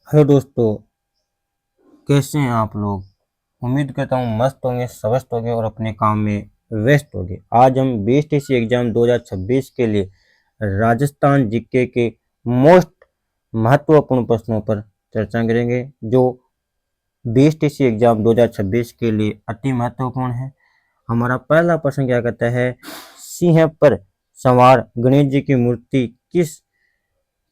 Hello दोस्तों, कैसे हैं आप लोग। उम्मीद करता हूँ मस्त होंगे, स्वस्थ होंगे और अपने काम में व्यस्त होंगे। आज हम बीएसटीसी एग्जाम 2026 के लिए राजस्थान जीके के मोस्ट महत्वपूर्ण प्रश्नों पर चर्चा करेंगे, जो बीएसटीसी एग्जाम 2026 के लिए अति महत्वपूर्ण है। हमारा पहला प्रश्न क्या कहता है, सिंह पर सवार गणेश जी की मूर्ति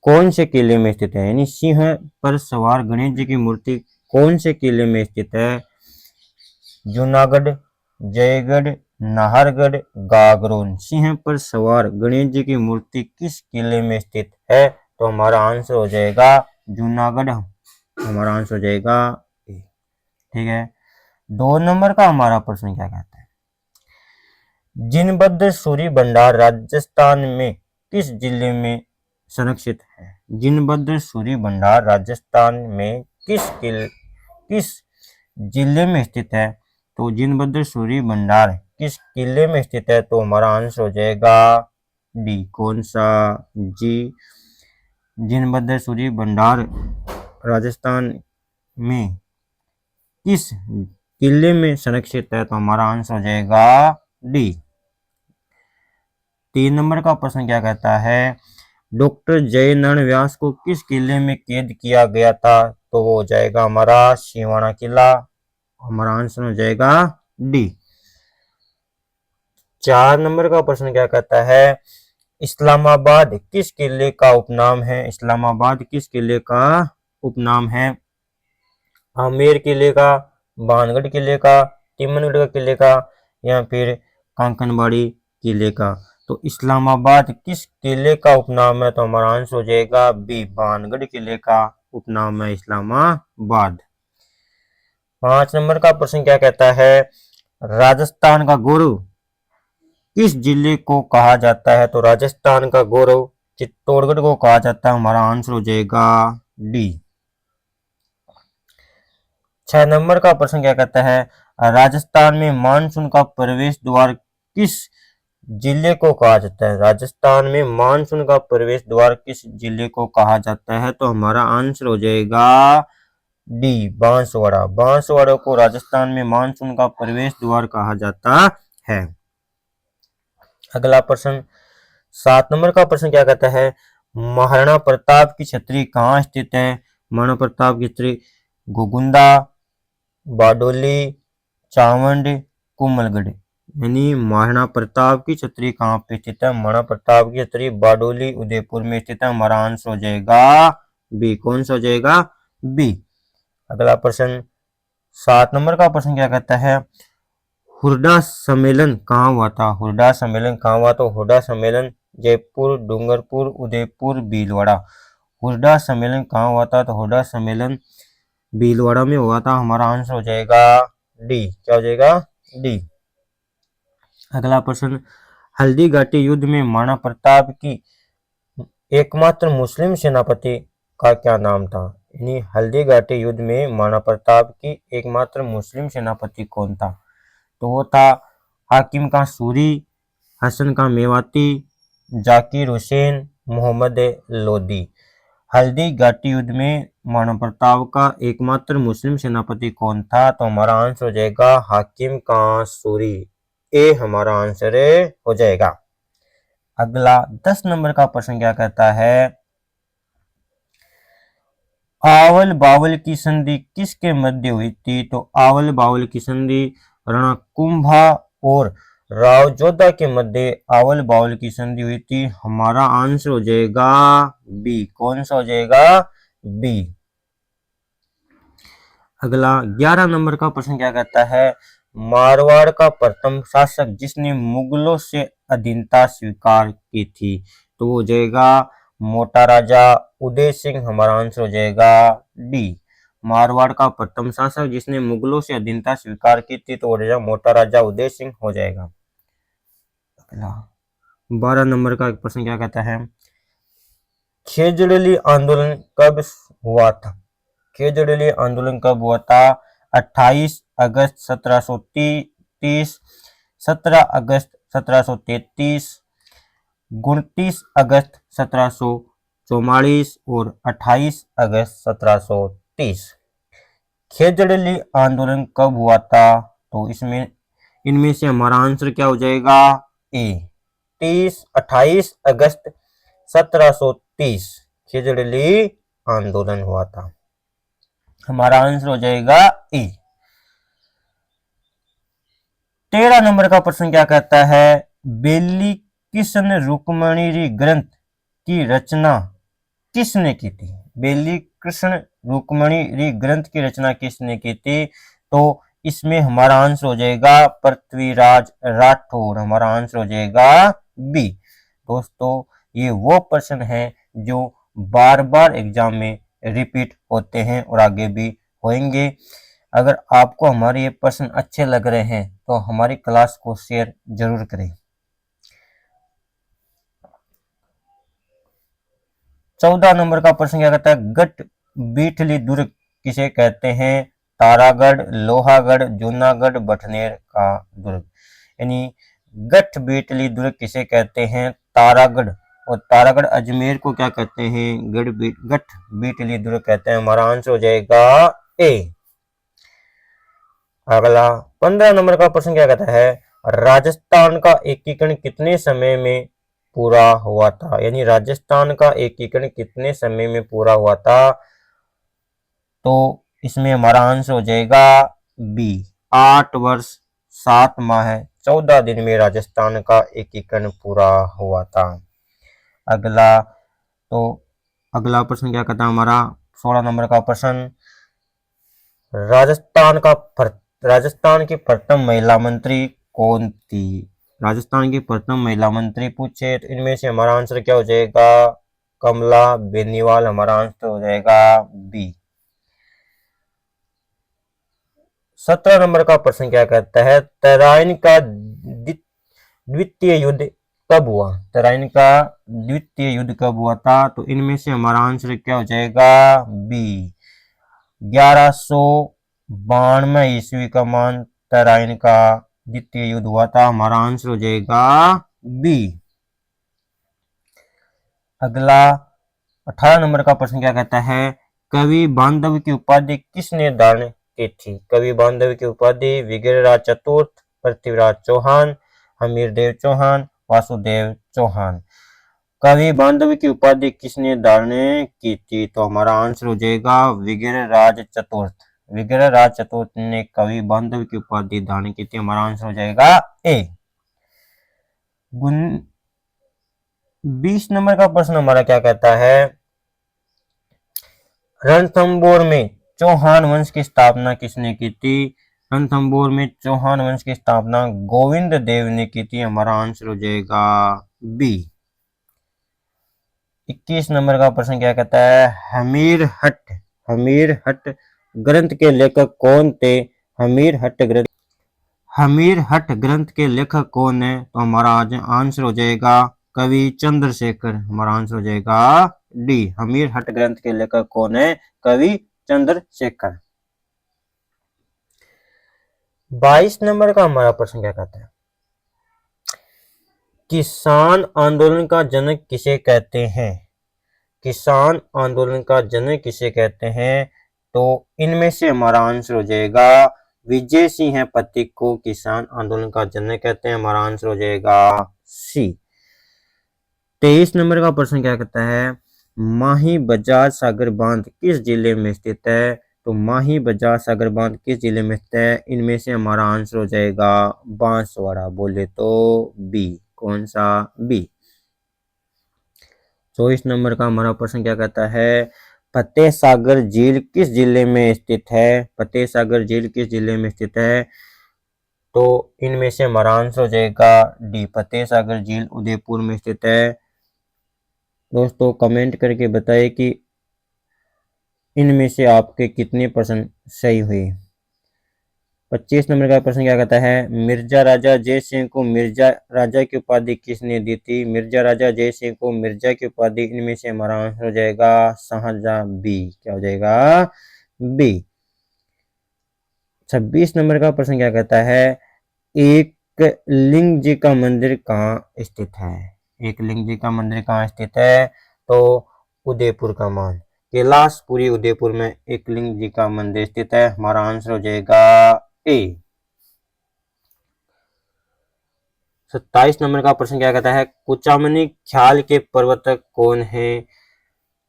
कौन से किले में स्थित है। यानी सिंह पर सवार गणेश जी की मूर्ति कौन से किले में स्थित है। जूनागढ़, जयगढ़, नाहरगढ़, गागरोन। सिंह पर सवार गणेश जी की मूर्ति किस किले में स्थित है? तो हमारा आंसर हो जाएगा जूनागढ़। हमारा आंसर हो जाएगा ए। ठीक है। 2 नंबर का हमारा प्रश्न क्या कहता है, जिनबद्र सूरी भंडार राजस्थान में किस जिले में संरक्षित है। जिनबद्र सूरी भंडार राजस्थान में किस जिले में स्थित है। तो जिनबद्र सूरी भंडार किस किले में स्थित है? तो हमारा आंसर हो जाएगा डी। कौन सा? जी। जिनबद्र सूरी भंडार राजस्थान में किस किले में संरक्षित है? तो हमारा आंसर हो जाएगा डी। 3 नंबर का प्रश्न क्या कहता है, डॉक्टर जयनारायण व्यास को किस किले में कैद किया गया था? तो वो हो जाएगा हमारा सिवाना किला। हमारा आंसर हो जाएगा डी। 4 नंबर का प्रश्न क्या कहता है, इस्लामाबाद किस किले का उपनाम है। इस्लामाबाद किस किले का उपनाम है? आमेर किले का, भानगढ़ किले का, तिमनगढ़ किले का, या फिर कांकनबाड़ी किले का। तो इस्लामाबाद किस किले का उपनाम है? तो हमारा आंसर हो जाएगा बी। भानगढ़ किले का उपनाम है इस्लामाबाद। 5 नंबर का प्रश्न क्या कहता है, राजस्थान का गौरव किस जिले को कहा जाता है? तो राजस्थान का गौरव चित्तौड़गढ़ को कहा जाता है। हमारा आंसर हो जाएगा डी। 6 नंबर का प्रश्न क्या कहता है, राजस्थान में मानसून का प्रवेश द्वार किस जिले को कहा जाता है। राजस्थान में मानसून का प्रवेश द्वार किस जिले को कहा जाता है? तो हमारा आंसर हो जाएगा डी। बांसवाड़ा। बांसवाड़ा को राजस्थान में मानसून का प्रवेश द्वार कहा जाता है। अगला प्रश्न 7 नंबर का प्रश्न क्या कहता है, महाराणा प्रताप की छतरी कहाँ स्थित है। महाराणा प्रताप की छतरी गोगुंदा, बारडोली, चावंड, कुमलगढ़। यानी महाराणा प्रताप की छतरी कहाँ पे स्थित है? महाराणा प्रताप की छतरी बारडोली उदयपुर में स्थित है। हमारा आंसर हो जाएगा बी। कौन सा हो जाएगा? बी। अगला प्रश्न 7 नंबर का प्रश्न क्या कहता है, हुरडा सम्मेलन कहाँ हुआ था। हुरडा सम्मेलन कहाँ हुआ? तो हुरडा सम्मेलन जयपुर, डूंगरपुर, उदयपुर, भीलवाड़ा। हुरडा सम्मेलन कहाँ हुआ था? तो हुरडा सम्मेलन भीलवाड़ा में हुआ था। हमारा आंसर हो जाएगा डी। क्या हो जाएगा? डी। अगला प्रश्न, हल्दी घाटी युद्ध में महाराणा प्रताप की एकमात्र मुस्लिम सेनापति का क्या नाम था। यानी हल्दी घाटी युद्ध में महाराणा प्रताप की एकमात्र मुस्लिम सेनापति कौन था? तो वो था हाकिम का सूरी, हसन का मेवाती, जाकिर हुसैन, मोहम्मद लोदी। हल्दी घाटी युद्ध में महाराणा प्रताप का एकमात्र मुस्लिम सेनापति कौन था? तो हमारा आंसर हो जाएगा हाकिम का सूरी। ए हमारा आंसर हो जाएगा। अगला 10 नंबर का प्रश्न क्या कहता है, आवल बावल की संधि किसके मध्य हुई थी। तो आवल बावल की संधि राणा कुंभा और राव जोधा के मध्य आवल बावल की संधि हुई थी। हमारा आंसर हो जाएगा बी। कौन सा हो जाएगा? बी। अगला 11 नंबर का प्रश्न क्या कहता है, मारवाड़ का प्रथम शासक जिसने मुगलों से अधीनता स्वीकार की थी। तो हो जाएगा मोटा राजा उदय सिंह। हमारा आंसर हो जाएगा डी। मारवाड़ का प्रथम शासक जिसने मुगलों से अधीनता स्वीकार की थी, तो हो जाएगा मोटा राजा उदय सिंह हो जाएगा। अगला 12 नंबर का प्रश्न क्या कहता है, खेजड़ली आंदोलन कब हुआ था। खेजड़ली आंदोलन कब हुआ था? 28 अगस्त 1730, 17 अगस्त 1733, 29 अगस्त 1744 और 28 अगस्त 1730। खेजड़ली आंदोलन कब हुआ था? तो इसमें इनमें से हमारा आंसर क्या हो जाएगा? ए 28 अगस्त 1730 खेजड़ली आंदोलन हुआ था। हमारा आंसर हो जाएगा ए। 13 नंबर का प्रश्न क्या कहता है? बेली कृष्ण रुक्मणी ग्रंथ की रचना किसने की थी? बेली कृष्ण रुक्मणी ग्रंथ की रचना किसने की थी? तो इसमें हमारा आंसर हो जाएगा पृथ्वीराज राठौर। हमारा आंसर हो जाएगा बी। दोस्तों ये वो प्रश्न है जो बार बार एग्जाम में रिपीट होते हैं और आगे भी होंगे। अगर आपको हमारे ये प्रश्न अच्छे लग रहे हैं तो हमारी क्लास को शेयर जरूर करें। 14 नंबर का प्रश्न क्या कहता है? गट बीठली दुर्ग किसे कहते हैं? तारागढ़, लोहागढ़, जूनागढ़, बठनेर का दुर्ग। यानी गठ बीठली दुर्ग किसे कहते हैं? तारागढ़। और तारागढ़ अजमेर को क्या कहते हैं? गठ बीठली दुर्ग कहते हैं। हमारा आंसर हो जाएगा ए। अगला 15 नंबर का प्रश्न क्या कहता है? राजस्थान का एकीकरण कितने समय में पूरा हुआ था? यानी राजस्थान का एकीकरण कितने समय में पूरा हुआ था? तो इसमें हमारा आंसर हो जाएगा बी 8 वर्ष 7 माह 14 दिन में राजस्थान का एकीकरण पूरा हुआ था। अगला प्रश्न क्या कहता है हमारा? 16 नंबर का प्रश्न, राजस्थान की प्रथम महिला मंत्री कौन थी? राजस्थान की प्रथम महिला मंत्री पूछे तो इनमें से हमारा आंसर क्या हो जाएगा? कमला बेनीवाल। हमारा आंसर हो जाएगा बी। 17 नंबर का प्रश्न क्या कहता है? तराइन का द्वितीय युद्ध कब हुआ? तराइन का द्वितीय युद्ध कब हुआ था? तो इनमें से हमारा आंसर क्या हो जाएगा? बी 1192 ईस्वी का मान तराइन का द्वितीय युद्ध हुआ था। हमारा आंसर हो जाएगा बी। अगला 18 नंबर का प्रश्न क्या कहता है? कवि बांधव की उपाधि किसने धारण की थी? कवि बांधव की उपाधि विग्रहराज चतुर्थ, पृथ्वीराज चौहान, हमीरदेव चौहान, वासुदेव चौहान। कवि बांधव की उपाधि किसने धारण की थी? तो हमारा आंसर हो जाएगा विग्रहराज चतुर्थ। विग्रहराज चतुर्थ ने कवि बांधव की उपाधि धारण की थी। हमारा आंसर हो जाएगा ए। 20 नंबर का प्रश्न हमारा क्या कहता है? रणथंभौर में चौहान वंश की स्थापना किसने की थी? रणथंभौर में चौहान वंश की स्थापना गोविंद देव ने की थी। हमारा आंसर हो जाएगा बी। 21 नंबर का प्रश्न क्या कहता है? हमीरहट ग्रंथ के लेखक कौन थे? हमीरहट ग्रंथ के लेखक कौन है? तो हमारा आंसर हो जाएगा कवि चंद्रशेखर। हमारा आंसर हो जाएगा डी। हमीरहट ग्रंथ के लेखक कौन है? कवि चंद्रशेखर। 22 नंबर का हमारा प्रश्न क्या कहता है? किसान आंदोलन का जनक किसे कहते हैं? किसान आंदोलन का जनक किसे कहते हैं? तो इनमें से हमारा आंसर हो जाएगा विजय सिंह पथिक को किसान आंदोलन का जनक कहते हैं। हमारा आंसर हो जाएगा सी। 23 नंबर का प्रश्न क्या कहता है? माही बजाज सागर बांध किस जिले में स्थित है? तो माही बजाज सागर बांध किस जिले में स्थित है? इनमें से हमारा आंसर हो जाएगा बांसवाड़ा। बोले तो बी। कौन सा? बी। 24 नंबर का हमारा प्रश्न क्या कहता है? फतेह सागर झील किस जिले में स्थित है? फतेह सागर झील किस जिले में स्थित है? तो इनमें से हमारा आंसर हो जाएगा डी। फतेह सागर झील उदयपुर में स्थित है। दोस्तों कमेंट करके बताइए कि इनमें से आपके कितने प्रश्न सही हुए। 25 नंबर का प्रश्न क्या कहता है? मिर्जा राजा जय सिंह को मिर्जा राजा की उपाधि किसने दी थी? मिर्जा राजा जय सिंह को मिर्जा की उपाधि इनमें से हमारा आंसर हो जाएगा शाहजहां। बी। क्या हो जाएगा? बी। 26 नंबर का प्रश्न क्या कहता है? एक लिंग जी का मंदिर कहाँ स्थित है? एक लिंग जी का मंदिर कहाँ स्थित है? तो उदयपुर का मान। कैलाशपुरी उदयपुर में एकलिंग जी का मंदिर स्थित है। हमारा आंसर हो जाएगा ए। 27 नंबर का प्रश्न क्या कहता है, कुचामनी ख्याल के प्रवर्तक कौन है?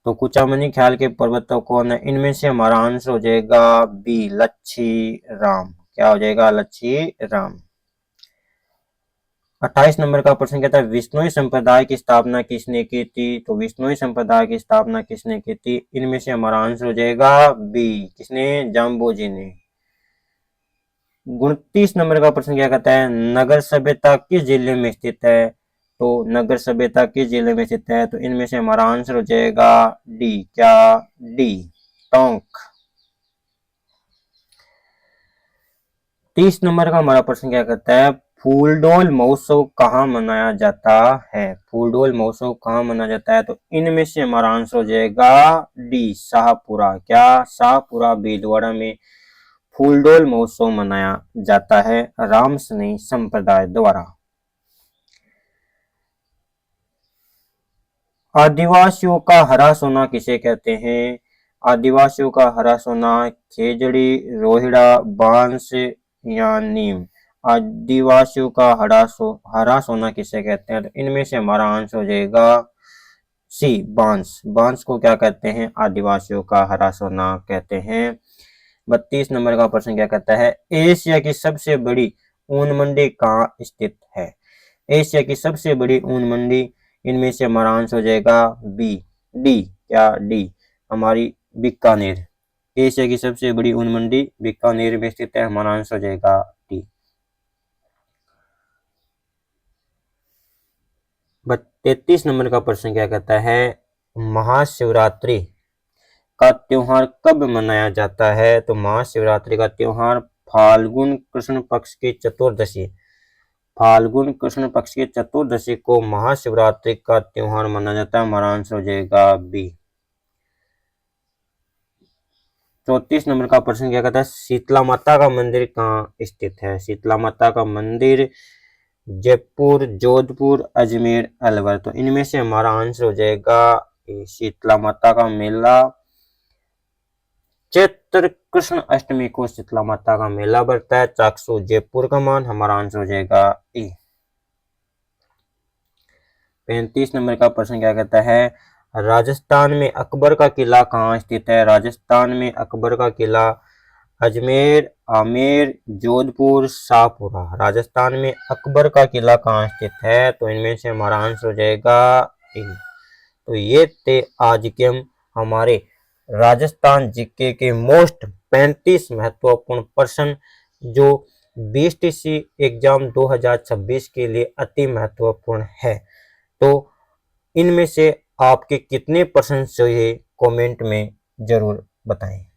तो कुचामनी ख्याल के प्रवर्तक कौन है? इनमें से हमारा आंसर हो जाएगा बी, लच्छी राम। क्या हो जाएगा? लच्छी राम। 28 नंबर का प्रश्न कहता है, विष्णुई संप्रदाय की स्थापना किसने की थी? तो विष्णुई संप्रदाय की स्थापना किसने की थी? इनमें से हमारा आंसर हो जाएगा बी, किसने? जाम्बोजी ने। 29 नंबर का प्रश्न क्या कहता है, नगर सभ्यता किस जिले में स्थित है? तो नगर सभ्यता किस जिले में स्थित है? तो इनमें से हमारा आंसर हो जाएगा डी। क्या? डी, टोंक। 30 नंबर का हमारा प्रश्न क्या कहता है, फूलडोल महोत्सव कहाँ मनाया जाता है? फूलडोल महोत्सव कहाँ मनाया जाता है? तो इनमें से हमारा आंसर हो जाएगा डी, शाहपुरा। क्या? शाहपुरा भीलवाड़ा में फूलडोल महोत्सव मनाया जाता है रामसनेही संप्रदाय द्वारा। आदिवासियों का हरा सोना किसे कहते हैं? आदिवासियों का हरा सोना खेजड़ी, रोहिड़ा, बांस या नीम। आदिवासियों का हरा सोना किसे कहते हैं? तो इनमें से हमारा आंसर हो जाएगा सी, बांस। बांस को क्या कहते हैं? आदिवासियों का हरा सोना कहते हैं। 32 नंबर का प्रश्न क्या कहता है, एशिया की सबसे बड़ी ऊन मंडी कहाँ स्थित है? एशिया की सबसे बड़ी ऊन मंडी, इनमें से हमारा आंसर हो जाएगा बी, डी। क्या? डी, हमारी बीकानेर। एशिया की सबसे बड़ी ऊन मंडी बीकानेर में स्थित है। हमारा आंसर हो जाएगा डी। 33 नंबर का प्रश्न क्या कहता है, महाशिवरात्रि का त्योहार कब मनाया जाता है? तो महाशिवरात्रि का त्योहार फाल्गुन कृष्ण पक्ष की चतुर्दशी, फाल्गुन कृष्ण पक्ष की चतुर्दशी को महाशिवरात्रि का त्योहार मनाया जाता है। हमारा आंसर हो जाएगा बी। 34 नंबर का प्रश्न क्या कहता है, शीतला माता का मंदिर कहाँ स्थित है? शीतला माता का मंदिर जयपुर, जोधपुर, अजमेर, अलवर। तो इनमें से हमारा आंसर हो जाएगा शीतला माता का मेला चैत्र कृष्ण अष्टमी को शीतला माता का मेला बढ़ता है। चाकसू जयपुर का मान। हमारा आंसर हो जाएगा ए। 35 नंबर का प्रश्न क्या कहता है, राजस्थान में अकबर का किला कहाँ स्थित है? राजस्थान में अकबर का किला अजमेर, आमेर, जोधपुर, शाहपुरा। राजस्थान में अकबर का किला कहाँ स्थित है? तो इनमें से हमारा आंसर हो जाएगा ए। तो ये थे आज के हमारे राजस्थान जीके के मोस्ट 35 महत्वपूर्ण प्रश्न जो बीएसटीसी एग्जाम 2026 के लिए अति महत्वपूर्ण है। तो इनमें से आपके कितने प्रश्न चाहिए कमेंट में जरूर बताएं।